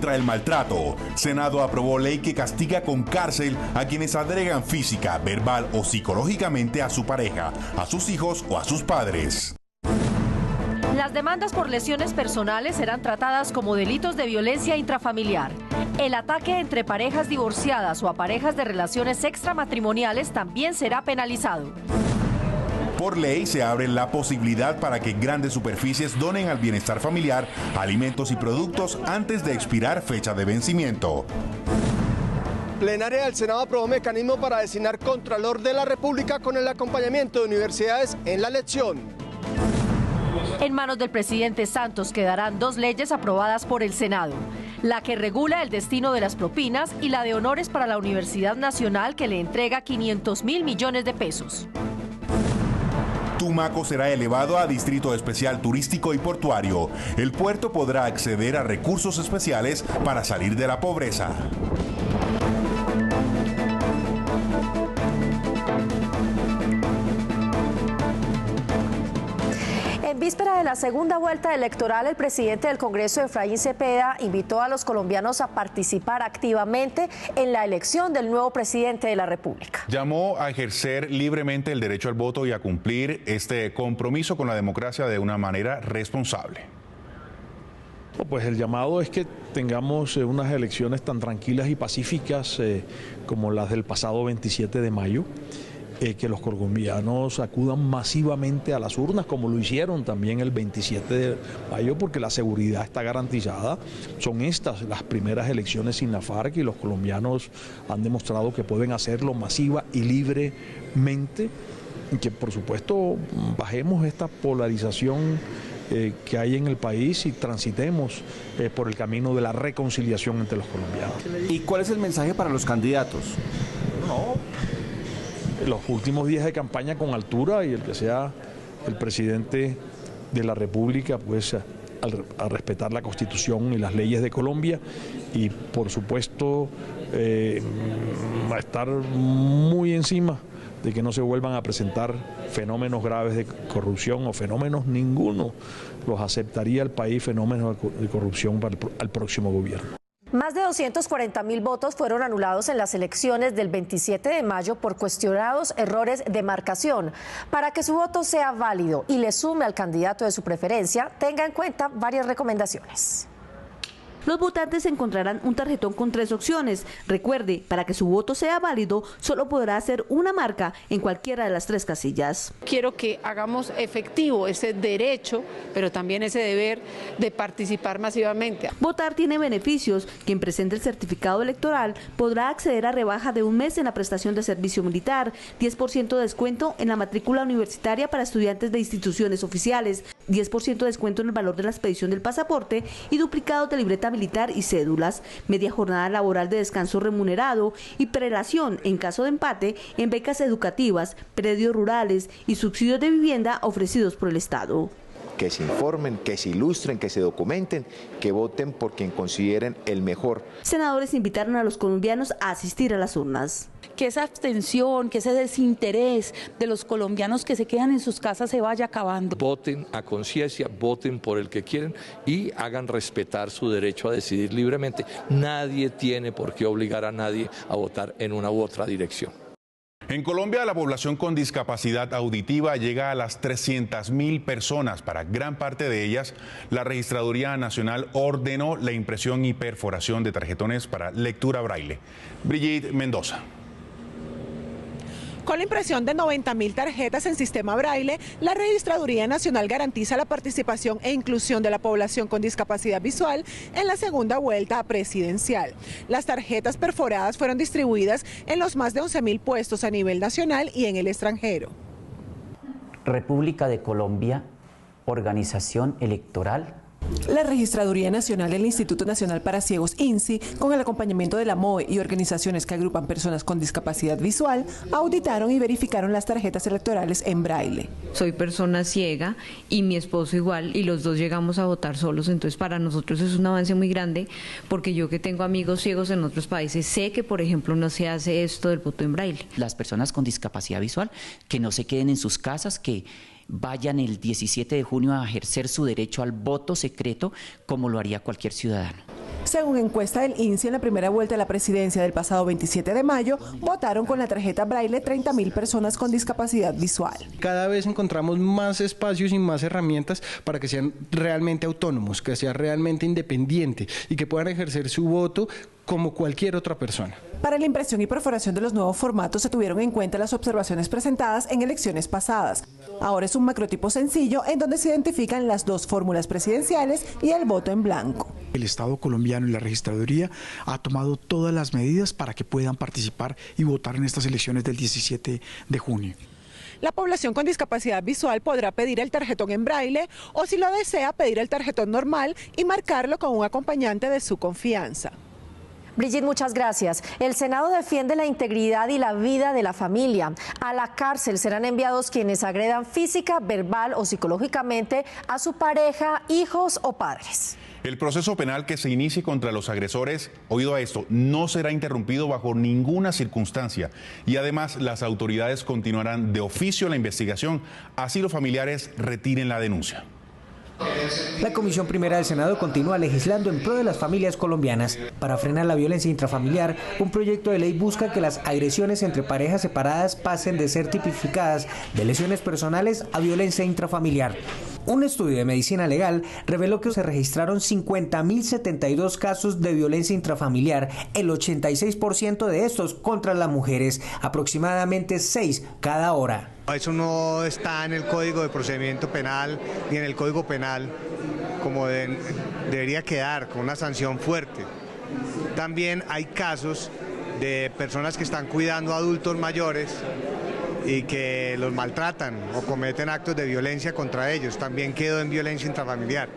contra el maltrato. Senado aprobó ley que castiga con cárcel a quienes agregan física, verbal o psicológicamente a su pareja, a sus hijos o a sus padres. Las demandas por lesiones personales serán tratadas como delitos de violencia intrafamiliar. El ataque entre parejas divorciadas o a parejas de relaciones extramatrimoniales también será penalizado. Por ley se abre la posibilidad para que grandes superficies donen al bienestar familiar alimentos y productos antes de expirar fecha de vencimiento. Plenaria del Senado aprobó mecanismo para designar Contralor de la República con el acompañamiento de universidades en la elección. En manos del presidente Santos quedarán dos leyes aprobadas por el Senado, la que regula el destino de las propinas y la de honores para la Universidad Nacional, que le entrega 500.000 millones de pesos. Tumaco será elevado a Distrito Especial Turístico y Portuario. El puerto podrá acceder a recursos especiales para salir de la pobreza. En víspera de la segunda vuelta electoral, el presidente del Congreso, Efraín Cepeda, invitó a los colombianos a participar activamente en la elección del nuevo presidente de la República. Llamó a ejercer libremente el derecho al voto y a cumplir este compromiso con la democracia de una manera responsable. Pues el llamado es que tengamos unas elecciones tan tranquilas y pacíficas como las del pasado 27 de mayo. Que los colombianos acudan masivamente a las urnas, como lo hicieron también el 27 de mayo, porque la seguridad está garantizada. Son estas las primeras elecciones sin la FARC y los colombianos han demostrado que pueden hacerlo masiva y libremente, y que por supuesto bajemos esta polarización que hay en el país y transitemos por el camino de la reconciliación entre los colombianos. ¿Y cuál es el mensaje para los candidatos? Los últimos días de campaña con altura, y el que sea el presidente de la República, pues a respetar la Constitución y las leyes de Colombia, y por supuesto a estar muy encima de que no se vuelvan a presentar fenómenos graves de corrupción o fenómenos ninguno los aceptaría el país, fenómenos de corrupción para el próximo gobierno. Más de 240.000 votos fueron anulados en las elecciones del 27 de mayo por cuestionados errores de marcación. Para que su voto sea válido y le sume al candidato de su preferencia, tenga en cuenta varias recomendaciones. Los votantes encontrarán un tarjetón con 3 opciones. Recuerde, para que su voto sea válido, solo podrá hacer una marca en cualquiera de las 3 casillas. Quiero que hagamos efectivo ese derecho, pero también ese deber de participar masivamente. Votar tiene beneficios. Quien presente el certificado electoral podrá acceder a rebaja de 1 mes en la prestación de servicio militar, 10% de descuento en la matrícula universitaria para estudiantes de instituciones oficiales, 10% de descuento en el valor de la expedición del pasaporte y duplicados de libreta militar y cédulas, media jornada laboral de descanso remunerado y prelación en caso de empate en becas educativas, predios rurales y subsidios de vivienda ofrecidos por el Estado. Que se informen, que se ilustren, que se documenten, que voten por quien consideren el mejor. Senadores invitaron a los colombianos a asistir a las urnas. Que esa abstención, que ese desinterés de los colombianos que se quedan en sus casas se vaya acabando. Voten a conciencia, voten por el que quieren y hagan respetar su derecho a decidir libremente. Nadie tiene por qué obligar a nadie a votar en una u otra dirección. En Colombia, la población con discapacidad auditiva llega a las 300.000 personas. Para gran parte de ellas, la Registraduría Nacional ordenó la impresión y perforación de tarjetones para lectura braille. Brigitte Mendoza. Con la impresión de 90.000 tarjetas en sistema braille, la Registraduría Nacional garantiza la participación e inclusión de la población con discapacidad visual en la segunda vuelta presidencial. Las tarjetas perforadas fueron distribuidas en los más de 11.000 puestos a nivel nacional y en el extranjero. República de Colombia, organización electoral. La Registraduría Nacional del Instituto Nacional para Ciegos, INSI, con el acompañamiento de la MOE y organizaciones que agrupan personas con discapacidad visual, auditaron y verificaron las tarjetas electorales en braille. Soy persona ciega y mi esposo igual, y los dos llegamos a votar solos, entonces para nosotros es un avance muy grande, porque yo que tengo amigos ciegos en otros países, sé que por ejemplo no se hace esto del voto en braille. Las personas con discapacidad visual que no se queden en sus casas, que vayan el 17 de junio a ejercer su derecho al voto secreto como lo haría cualquier ciudadano. Según encuesta del INSI, en la primera vuelta de la presidencia del pasado 27 de mayo, votaron con la tarjeta Braille 30.000 personas con discapacidad visual. Cada vez encontramos más espacios y más herramientas para que sean realmente autónomos, que sean realmente independientes y que puedan ejercer su voto como cualquier otra persona. Para la impresión y perforación de los nuevos formatos se tuvieron en cuenta las observaciones presentadas en elecciones pasadas. Ahora es un macrotipo sencillo en donde se identifican las dos fórmulas presidenciales y el voto en blanco. El Estado colombiano y la registraduría ha tomado todas las medidas para que puedan participar y votar en estas elecciones del 17 de junio. La población con discapacidad visual podrá pedir el tarjetón en braille o, si lo desea, pedir el tarjetón normal y marcarlo con un acompañante de su confianza. Brigitte, muchas gracias. El Senado defiende la integridad y la vida de la familia. A la cárcel serán enviados quienes agredan física, verbal o psicológicamente a su pareja, hijos o padres. El proceso penal que se inicie contra los agresores, oído a esto, no será interrumpido bajo ninguna circunstancia y además las autoridades continuarán de oficio la investigación, así los familiares retiren la denuncia. La Comisión Primera del Senado continúa legislando en pro de las familias colombianas. Para frenar la violencia intrafamiliar, un proyecto de ley busca que las agresiones entre parejas separadas pasen de ser tipificadas de lesiones personales a violencia intrafamiliar. Un estudio de medicina legal reveló que se registraron 50.072 casos de violencia intrafamiliar, el 86% de estos contra las mujeres, aproximadamente 6 cada hora. Eso no está en el Código de Procedimiento Penal ni en el Código Penal como debería quedar, con una sanción fuerte. También hay casos de personas que están cuidando a adultos mayores y que los maltratan o cometen actos de violencia contra ellos. También quedó en violencia intrafamiliar.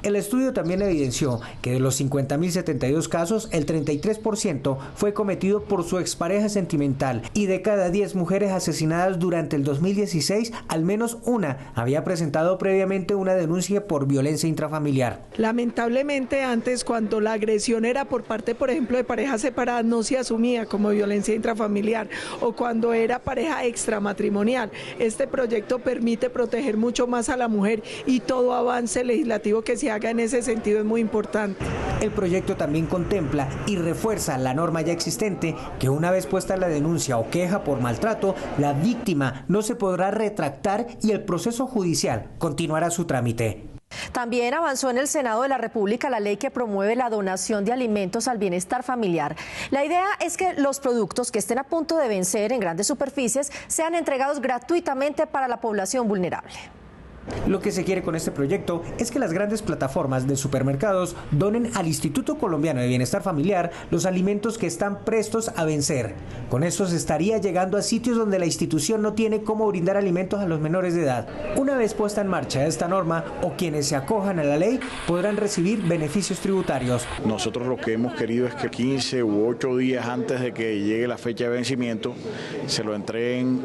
El estudio también evidenció que de los 50.072 casos, el 33% fue cometido por su expareja sentimental y de cada 10 mujeres asesinadas durante el 2016, al menos una había presentado previamente una denuncia por violencia intrafamiliar. Lamentablemente antes, cuando la agresión era por parte, por ejemplo, de parejas separadas, no se asumía como violencia intrafamiliar, o cuando era pareja extramatrimonial. Este proyecto permite proteger mucho más a la mujer y todo avance legislativo que se haga en ese sentido es muy importante. El proyecto también contempla y refuerza la norma ya existente que una vez puesta la denuncia o queja por maltrato, la víctima no se podrá retractar y el proceso judicial continuará su trámite. También avanzó en el Senado de la República la ley que promueve la donación de alimentos al bienestar familiar. La idea es que los productos que estén a punto de vencer en grandes superficies sean entregados gratuitamente para la población vulnerable. Lo que se quiere con este proyecto es que las grandes plataformas de supermercados donen al Instituto Colombiano de Bienestar Familiar los alimentos que están prestos a vencer. Con eso se estaría llegando a sitios donde la institución no tiene cómo brindar alimentos a los menores de edad. Una vez puesta en marcha esta norma, o quienes se acojan a la ley podrán recibir beneficios tributarios. Nosotros lo que hemos querido es que 15 u 8 días antes de que llegue la fecha de vencimiento se lo entreguen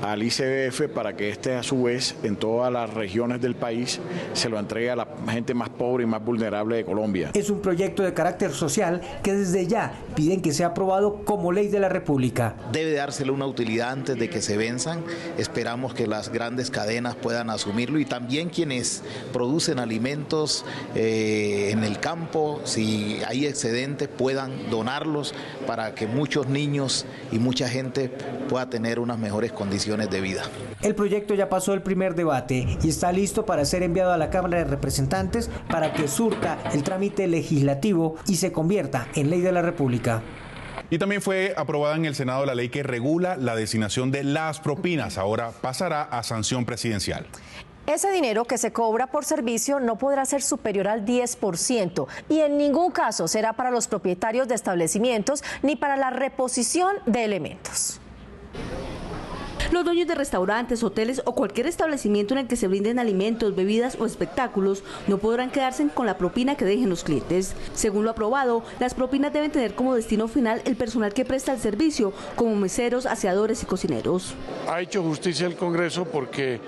al ICBF para que este a su vez en todas las regiones del país se lo entregue a la gente más pobre y más vulnerable de Colombia. Es un proyecto de carácter social que desde ya piden que sea aprobado como ley de la República. Debe dársele una utilidad antes de que se venzan. Esperamos que las grandes cadenas puedan asumirlo y también quienes producen alimentos en el campo, si hay excedentes, puedan donarlos para que muchos niños y mucha gente pueda tener unas mejores condiciones de vida. El proyecto ya pasó el primer debate y está listo para ser enviado a la Cámara de Representantes para que surta el trámite legislativo y se convierta en ley de la República. Y también fue aprobada en el Senado la ley que regula la designación de las propinas. Ahora pasará a sanción presidencial. Ese dinero que se cobra por servicio no podrá ser superior al 10% y en ningún caso será para los propietarios de establecimientos ni para la reposición de elementos. Los dueños de restaurantes, hoteles o cualquier establecimiento en el que se brinden alimentos, bebidas o espectáculos no podrán quedarse con la propina que dejen los clientes. Según lo aprobado, las propinas deben tener como destino final el personal que presta el servicio, como meseros, aseadores y cocineros. Ha hecho justicia el Congreso porque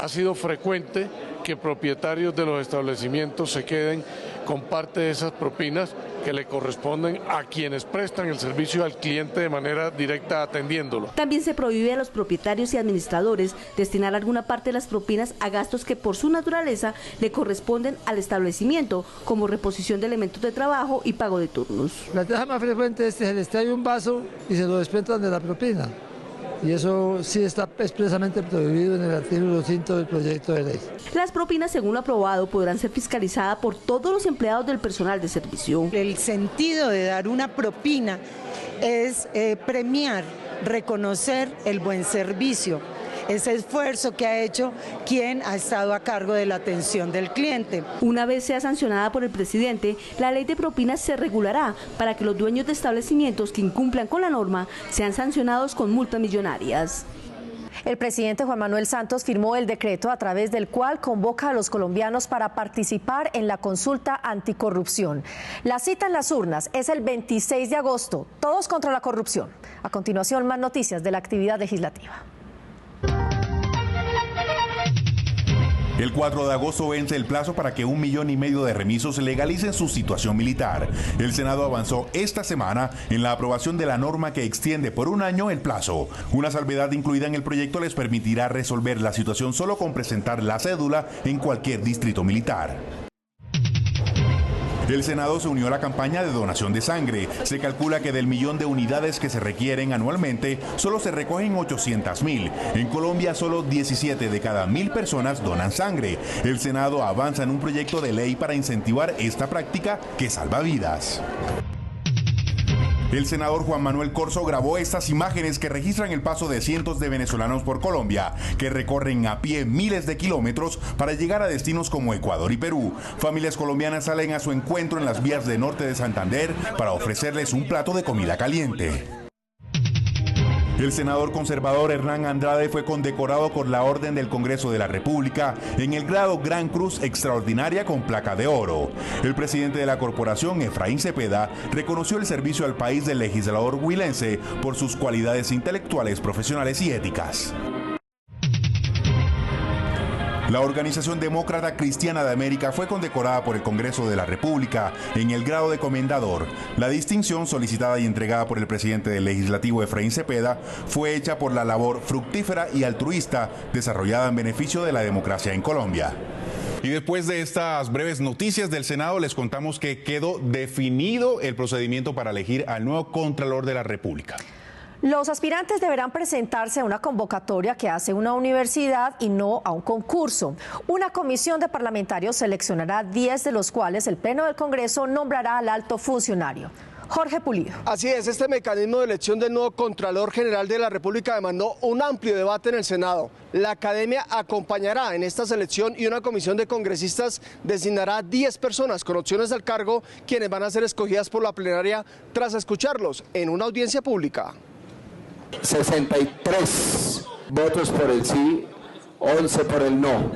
ha sido frecuente que que propietarios de los establecimientos se queden con parte de esas propinas que le corresponden a quienes prestan el servicio al cliente de manera directa atendiéndolo. También se prohíbe a los propietarios y administradores destinar alguna parte de las propinas a gastos que por su naturaleza le corresponden al establecimiento, como reposición de elementos de trabajo y pago de turnos. La queja más frecuente es que se les trae un vaso y se lo descuentan de la propina. Y eso sí está expresamente prohibido en el artículo 5 del proyecto de ley. Las propinas, según lo aprobado, podrán ser fiscalizadas por todos los empleados del personal de servicio. El sentido de dar una propina es premiar, reconocer el buen servicio, ese esfuerzo que ha hecho quien ha estado a cargo de la atención del cliente. Una vez sea sancionada por el presidente, la ley de propinas se regulará para que los dueños de establecimientos que incumplan con la norma sean sancionados con multas millonarias. El presidente Juan Manuel Santos firmó el decreto a través del cual convoca a los colombianos para participar en la consulta anticorrupción. La cita en las urnas es el 26 de agosto, todos contra la corrupción. A continuación, más noticias de la actividad legislativa. El 4 de agosto vence el plazo para que 1,5 millones de remisos legalicen su situación militar. El Senado avanzó esta semana en la aprobación de la norma que extiende por 1 año el plazo. Una salvedad incluida en el proyecto les permitirá resolver la situación solo con presentar la cédula en cualquier distrito militar. El Senado se unió a la campaña de donación de sangre. Se calcula que del 1 millón de unidades que se requieren anualmente, solo se recogen 800.000. En Colombia, solo 17 de cada 1.000 personas donan sangre. El Senado avanza en un proyecto de ley para incentivar esta práctica que salva vidas. El senador Juan Manuel Corzo grabó estas imágenes que registran el paso de cientos de venezolanos por Colombia, que recorren a pie miles de kilómetros para llegar a destinos como Ecuador y Perú. Familias colombianas salen a su encuentro en las vías de norte de Santander para ofrecerles un plato de comida caliente. El senador conservador Hernán Andrade fue condecorado con la Orden del Congreso de la República en el grado Gran Cruz Extraordinaria con placa de oro. El presidente de la corporación, Efraín Cepeda, reconoció el servicio al país del legislador huilense por sus cualidades intelectuales, profesionales y éticas. La Organización Demócrata Cristiana de América fue condecorada por el Congreso de la República en el grado de comendador. La distinción, solicitada y entregada por el presidente del Legislativo, Efraín Cepeda, fue hecha por la labor fructífera y altruista desarrollada en beneficio de la democracia en Colombia. Y después de estas breves noticias del Senado, les contamos que quedó definido el procedimiento para elegir al nuevo Contralor de la República. Los aspirantes deberán presentarse a una convocatoria que hace una universidad y no a un concurso. Una comisión de parlamentarios seleccionará 10 de los cuales el Pleno del Congreso nombrará al alto funcionario. Jorge Pulido. Así es, este mecanismo de elección del nuevo Contralor General de la República demandó un amplio debate en el Senado. La academia acompañará en esta selección y una comisión de congresistas designará 10 personas con opciones al cargo, quienes van a ser escogidas por la plenaria tras escucharlos en una audiencia pública. 63 votos por el sí, 11 por el no.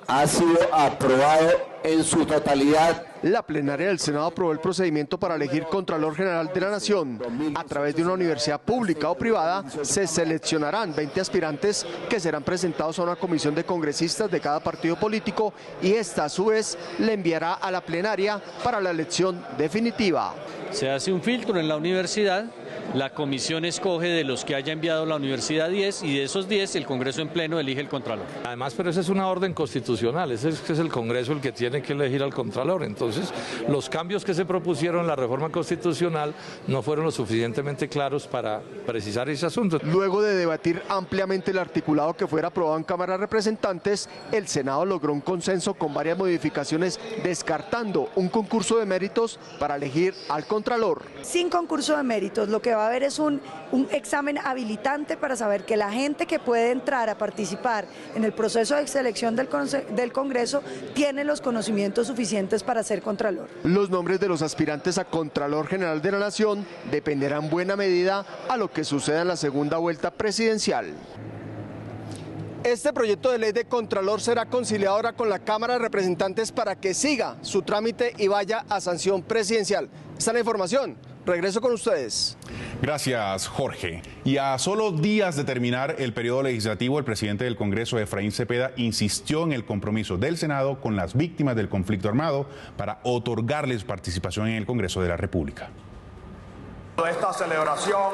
Ha sido aprobado en su totalidad. La plenaria del Senado aprobó el procedimiento para elegir Contralor General de la Nación. A través de una universidad pública o privada se seleccionarán 20 aspirantes que serán presentados a una comisión de congresistas de cada partido político y esta a su vez le enviará a la plenaria para la elección definitiva. Se hace un filtro en la universidad. La comisión escoge de los que haya enviado la universidad 10 y de esos 10 el Congreso en pleno elige el Contralor. Además, pero esa es una orden constitucional, es el Congreso el que tiene que elegir al Contralor. Entonces, los cambios que se propusieron en la reforma constitucional no fueron lo suficientemente claros para precisar ese asunto. Luego de debatir ampliamente el articulado que fuera aprobado en Cámara de Representantes, el Senado logró un consenso con varias modificaciones, descartando un concurso de méritos para elegir al Contralor. Sin concurso de méritos, lo que va a haber es un examen habilitante para saber que la gente que puede entrar a participar en el proceso de selección del Congreso tiene los conocimientos suficientes para ser Contralor. Los nombres de los aspirantes a Contralor General de la Nación dependerán en buena medida a lo que suceda en la segunda vuelta presidencial. Este proyecto de ley de Contralor será conciliado ahora con la Cámara de Representantes para que siga su trámite y vaya a sanción presidencial. Esta es la información. Regreso con ustedes. Gracias, Jorge. Y a solo días de terminar el periodo legislativo, el presidente del Congreso, Efraín Cepeda, insistió en el compromiso del Senado con las víctimas del conflicto armado para otorgarles participación en el Congreso de la República. Esta celebración,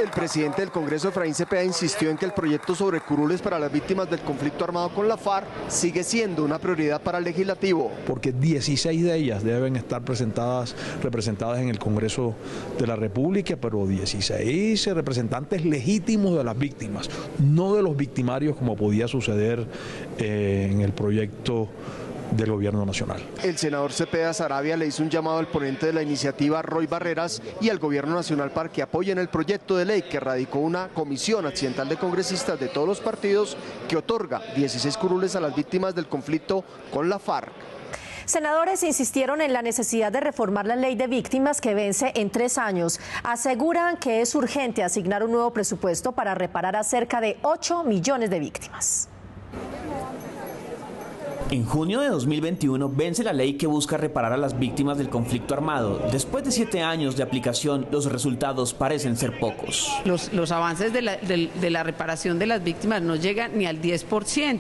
el presidente del Congreso, Efraín Cepeda, insistió en que el proyecto sobre curules para las víctimas del conflicto armado con la FARC sigue siendo una prioridad para el legislativo. Porque 16 de ellas deben estar representadas en el Congreso de la República, pero 16 representantes legítimos de las víctimas, no de los victimarios como podía suceder en el proyecto del Gobierno Nacional. El senador Cepeda Saravia le hizo un llamado al ponente de la iniciativa, Roy Barreras, y al Gobierno Nacional para que apoyen el proyecto de ley que radicó una comisión accidental de congresistas de todos los partidos que otorga 16 curules a las víctimas del conflicto con la FARC. Senadores insistieron en la necesidad de reformar la ley de víctimas que vence en 3 años. Aseguran que es urgente asignar un nuevo presupuesto para reparar a cerca de 8 millones de víctimas. En junio de 2021 vence la ley que busca reparar a las víctimas del conflicto armado. Después de 7 años de aplicación, los resultados parecen ser pocos. Los avances de la reparación de las víctimas no llegan ni al 10%.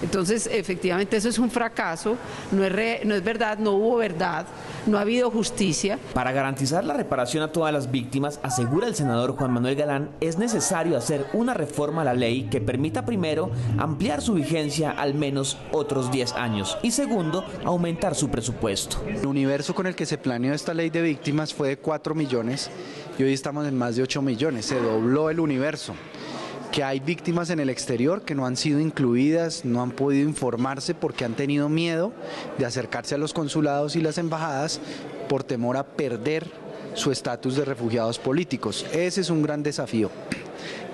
Entonces, efectivamente, eso es un fracaso, no es verdad, no hubo verdad, no ha habido justicia. Para garantizar la reparación a todas las víctimas, asegura el senador Juan Manuel Galán, es necesario hacer una reforma a la ley que permita, primero, ampliar su vigencia al menos otros 10 años y, segundo, aumentar su presupuesto. El universo con el que se planeó esta ley de víctimas fue de 4 millones y hoy estamos en más de 8 millones, se dobló el universo. Que hay víctimas en el exterior que no han sido incluidas, no han podido informarse porque han tenido miedo de acercarse a los consulados y las embajadas por temor a perder su estatus de refugiados políticos. Ese es un gran desafío.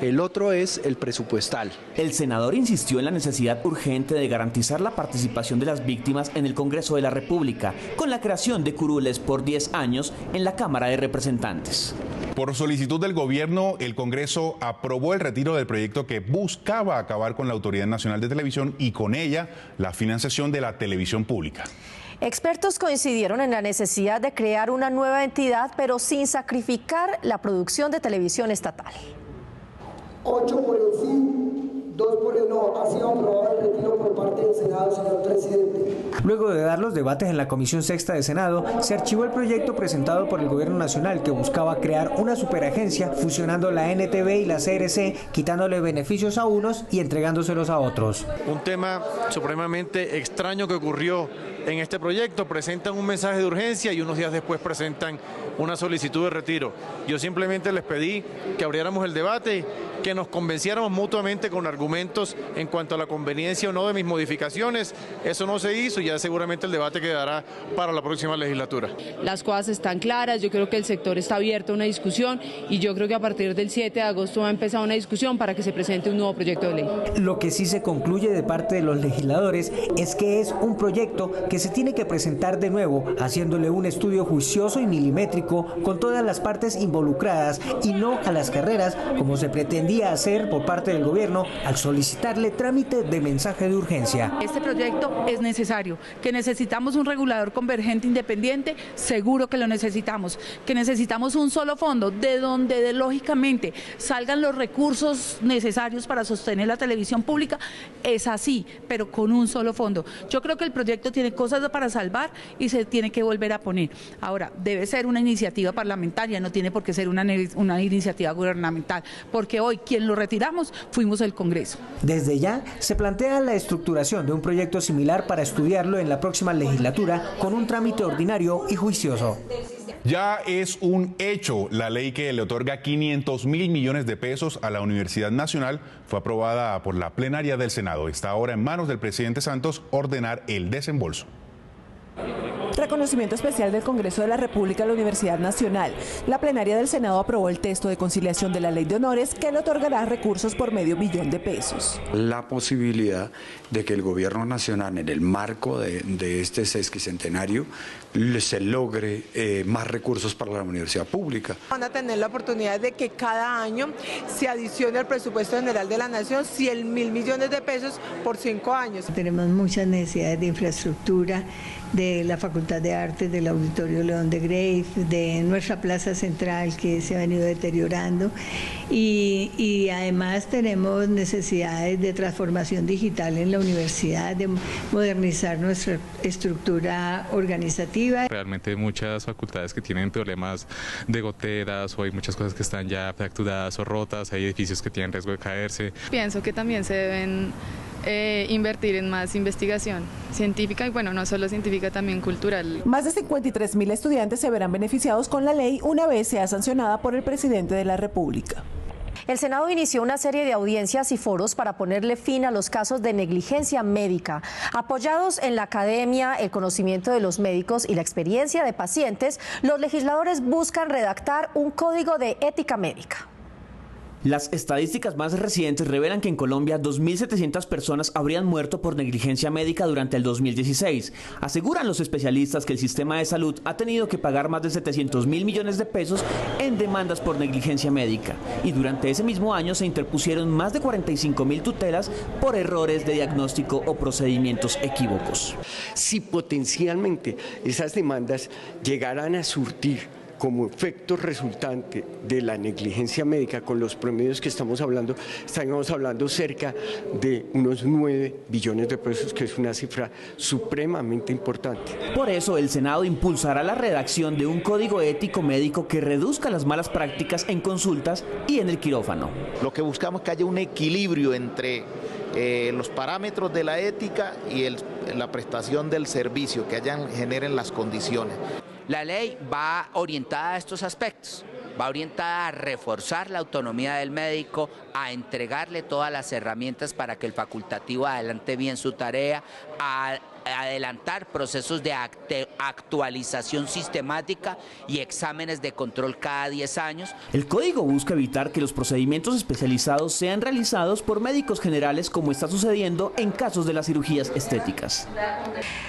El otro es el presupuestal. El senador insistió en la necesidad urgente de garantizar la participación de las víctimas en el Congreso de la República, con la creación de curules por 10 años en la Cámara de Representantes. Por solicitud del gobierno, el Congreso aprobó el retiro del proyecto que buscaba acabar con la Autoridad Nacional de Televisión y con ella la financiación de la televisión pública. Expertos coincidieron en la necesidad de crear una nueva entidad, pero sin sacrificar la producción de televisión estatal. 8 por el sí, 2 por el no. Ha sido aprobado el retiro por parte del Senado, señor presidente. Luego de dar los debates en la Comisión Sexta de Senado, se archivó el proyecto presentado por el Gobierno Nacional que buscaba crear una superagencia fusionando la NTV y la CRC, quitándole beneficios a unos y entregándoselos a otros. Un tema supremamente extraño que ocurrió en este proyecto. Presentan un mensaje de urgencia y unos días después presentan una solicitud de retiro. Yo simplemente les pedí que abriéramos el debate, que nos convenciéramos mutuamente con argumentos en cuanto a la conveniencia o no de mis modificaciones. Eso no se hizo y ya seguramente el debate quedará para la próxima legislatura. Las cosas están claras, yo creo que el sector está abierto a una discusión y yo creo que a partir del 7 de agosto va a empezar una discusión para que se presente un nuevo proyecto de ley. Lo que sí se concluye de parte de los legisladores es que es un proyecto que se tiene que presentar de nuevo, haciéndole un estudio juicioso y milimétrico con todas las partes involucradas y no a las carreras como se pretendía hacer por parte del gobierno al solicitarle trámite de mensaje de urgencia. Este proyecto es necesario, que necesitamos un regulador convergente independiente, seguro que lo necesitamos, que necesitamos un solo fondo de donde lógicamente salgan los recursos necesarios para sostener la televisión pública, es así, pero con un solo fondo. Yo creo que el proyecto tiene cosas para salvar y se tiene que volver a poner. Ahora, debe ser una iniciativa parlamentaria, no tiene por qué ser una iniciativa gubernamental, porque hoy quien lo retiramos fuimos el Congreso. Desde ya se plantea la estructuración de un proyecto similar para estudiarlo en la próxima legislatura con un trámite ordinario y juicioso. Ya es un hecho, la ley que le otorga 500.000 millones de pesos a la Universidad Nacional fue aprobada por la plenaria del Senado. Está ahora en manos del presidente Santos ordenar el desembolso. Reconocimiento especial del Congreso de la República a la Universidad Nacional. La plenaria del Senado aprobó el texto de conciliación de la Ley de Honores que le otorgará recursos por $500 millones. La posibilidad de que el Gobierno Nacional, en el marco de este sesquicentenario, se logre más recursos para la universidad pública. Van a tener la oportunidad de que cada año se adicione al presupuesto general de la Nación 100.000 millones de pesos por 5 años. Tenemos muchas necesidades de infraestructura de la Facultad de Artes, del Auditorio León de Grey, de nuestra plaza central que se ha venido deteriorando y además tenemos necesidades de transformación digital en la universidad, de modernizar nuestra estructura organizativa. Realmente hay muchas facultades que tienen problemas de goteras o hay muchas cosas que están ya fracturadas o rotas, hay edificios que tienen riesgo de caerse. Pienso que también se deben invertir en más investigación científica y bueno, no solo científica, también cultural. Más de 53.000 estudiantes se verán beneficiados con la ley una vez sea sancionada por el presidente de la República. El Senado inició una serie de audiencias y foros para ponerle fin a los casos de negligencia médica. Apoyados en la academia, el conocimiento de los médicos y la experiencia de pacientes, los legisladores buscan redactar un código de ética médica. Las estadísticas más recientes revelan que en Colombia 2.700 personas habrían muerto por negligencia médica durante el 2016. Aseguran los especialistas que el sistema de salud ha tenido que pagar más de 700.000 millones de pesos en demandas por negligencia médica. Y durante ese mismo año se interpusieron más de 45.000 tutelas por errores de diagnóstico o procedimientos equívocos. Si potencialmente esas demandas llegaran a surtir como efecto resultante de la negligencia médica, con los promedios que estamos hablando cerca de unos 9 billones de pesos, que es una cifra supremamente importante. Por eso el Senado impulsará la redacción de un código ético médico que reduzca las malas prácticas en consultas y en el quirófano. Lo que buscamos es que haya un equilibrio entre los parámetros de la ética y la prestación del servicio, que generen las condiciones. La ley va orientada a estos aspectos, va orientada a reforzar la autonomía del médico, a entregarle todas las herramientas para que el facultativo adelante bien su tarea, a adelantar procesos de actualización sistemática y exámenes de control cada 10 años. El código busca evitar que los procedimientos especializados sean realizados por médicos generales, como está sucediendo en casos de las cirugías estéticas.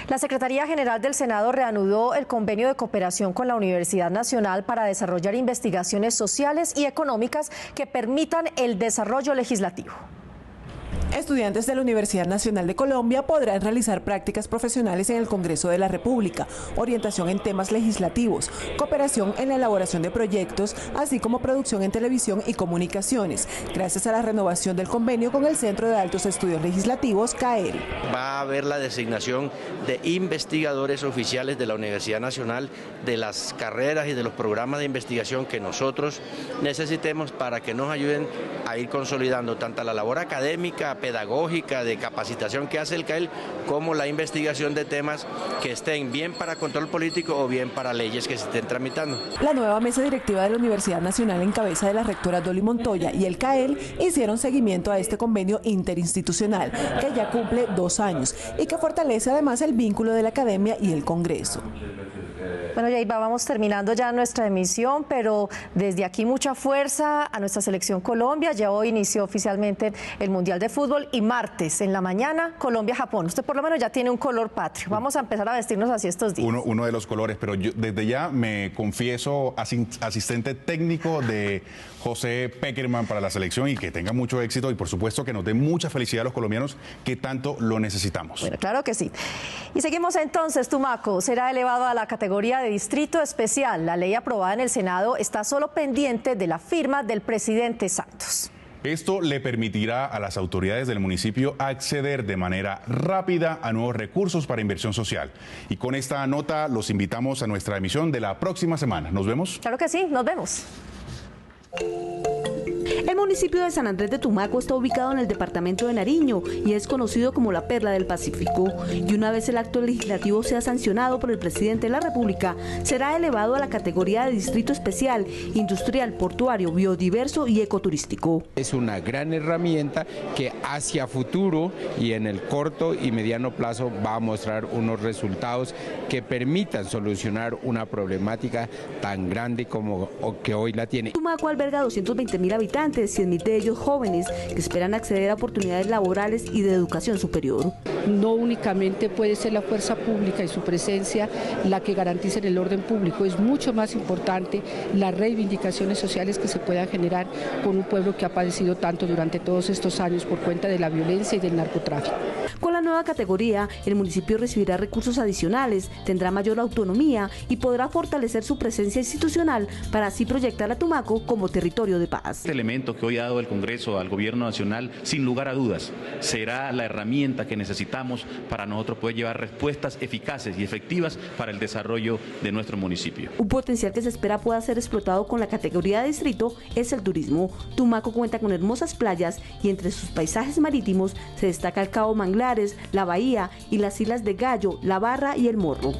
La Secretaría General del Senado reanudó el convenio de cooperación con la Universidad Nacional para desarrollar investigaciones sociales y económicas que permitan el desarrollo legislativo. Estudiantes de la Universidad Nacional de Colombia podrán realizar prácticas profesionales en el Congreso de la República, orientación en temas legislativos, cooperación en la elaboración de proyectos, así como producción en televisión y comunicaciones, gracias a la renovación del convenio con el Centro de Altos Estudios Legislativos, CAEL. Va a haber la designación de investigadores oficiales de la Universidad Nacional, de las carreras y de los programas de investigación que nosotros necesitemos para que nos ayuden a ir consolidando tanto la labor académica, pedagógica, de capacitación que hace el CAEL, como la investigación de temas que estén bien para control político o bien para leyes que se estén tramitando. La nueva mesa directiva de la Universidad Nacional, en cabeza de la rectora Dolly Montoya, y el CAEL hicieron seguimiento a este convenio interinstitucional que ya cumple 2 años y que fortalece además el vínculo de la academia y el Congreso. Bueno, Yaiba, vamos terminando ya nuestra emisión, pero desde aquí mucha fuerza a nuestra selección Colombia. Ya hoy inició oficialmente el Mundial de Fútbol y martes en la mañana Colombia-Japón. Usted por lo menos ya tiene un color patrio. Vamos a empezar a vestirnos así estos días. Uno de los colores, pero yo desde ya me confieso asistente técnico de José Peckerman para la selección, y que tenga mucho éxito y por supuesto que nos dé mucha felicidad a los colombianos que tanto lo necesitamos. Bueno, claro que sí. Y seguimos entonces. Tumaco será elevado a la categoría de distrito especial. La ley aprobada en el Senado está solo pendiente de la firma del presidente Santos. Esto le permitirá a las autoridades del municipio acceder de manera rápida a nuevos recursos para inversión social. Y con esta nota los invitamos a nuestra emisión de la próxima semana. ¿Nos vemos? Claro que sí, nos vemos. El municipio de San Andrés de Tumaco está ubicado en el departamento de Nariño y es conocido como la Perla del Pacífico. Y una vez el acto legislativo sea sancionado por el presidente de la República, será elevado a la categoría de distrito especial, industrial, portuario, biodiverso y ecoturístico. Es una gran herramienta que hacia futuro y en el corto y mediano plazo va a mostrar unos resultados que permitan solucionar una problemática tan grande como que hoy la tiene. Tumaco alberga 220.000 habitantes importante, 100.000 de ellos jóvenes que esperan acceder a oportunidades laborales y de educación superior. No únicamente puede ser la fuerza pública y su presencia la que garantice el orden público, es mucho más importante las reivindicaciones sociales que se puedan generar con un pueblo que ha padecido tanto durante todos estos años por cuenta de la violencia y del narcotráfico. Con la nueva categoría, el municipio recibirá recursos adicionales, tendrá mayor autonomía y podrá fortalecer su presencia institucional para así proyectar a Tumaco como territorio de paz. Este elemento que hoy ha dado el Congreso al Gobierno Nacional, sin lugar a dudas, será la herramienta que necesitamos para nosotros poder llevar respuestas eficaces y efectivas para el desarrollo de nuestro municipio. Un potencial que se espera pueda ser explotado con la categoría de distrito es el turismo. Tumaco cuenta con hermosas playas y entre sus paisajes marítimos se destaca el Cabo Manglares, la Bahía y las islas de Gallo, La Barra y El Morro.